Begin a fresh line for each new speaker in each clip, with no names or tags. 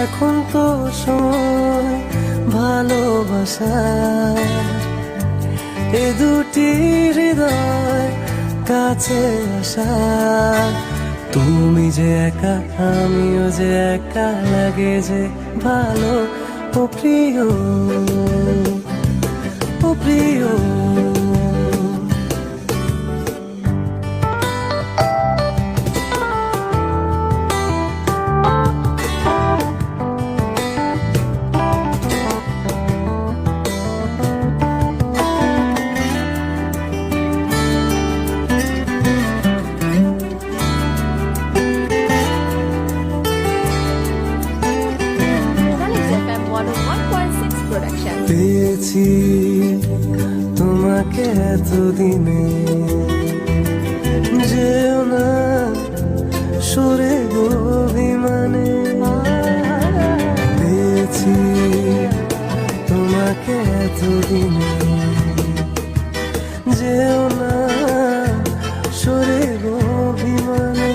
এখন তো সময় ভালোবাসার, এ দুটি হৃদয় কাছে আসা। তুমি যে একা আমিও যে একা, লাগে যে ভালো ও প্রিয়, ও প্রিয়। পেয়েছি তোমাকে এতদিনে, যেও না সরে অভিমানে। পেয়েছি তোমাকে এতদিনে, যেও না সরে অভিমানে।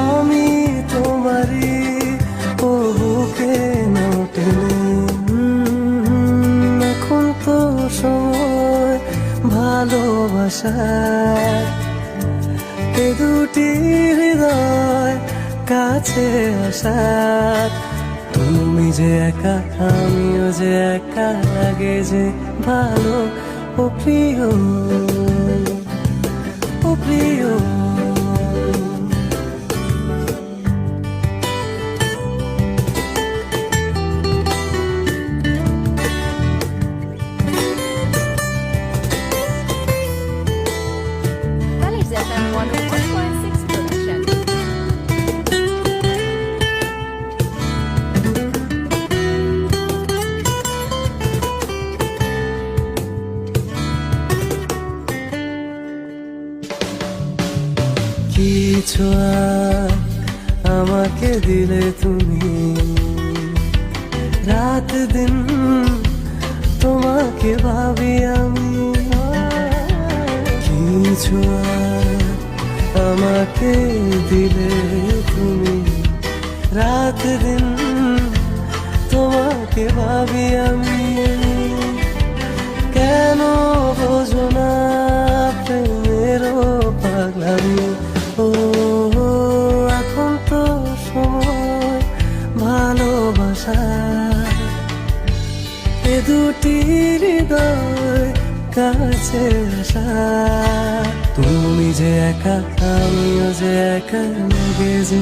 আমি তোমারই ও বুকে নাও টেনে, সময় ভালোবাসার, এ দুটি হৃদয় কাছে আসার। তুমি যে একা আমিও যে একা, লাগে যে ভালো ও প্রিয়, ও প্রিয়। কিছু আমাকে দিলে তুমি, রাত দিন তোমাকে ভাবি আমি। কিছু আমাকে দিলে তুমি, রাত দিন তোমাকে ভাবি আমি। কেন বোঝো না প্রেমের পাগলামি? ও এখন তো সময় ভালোবাসা, এ দুটি হৃদয় কাছে আসা। তুমি যে একা আমিও যে একা, লাগে যে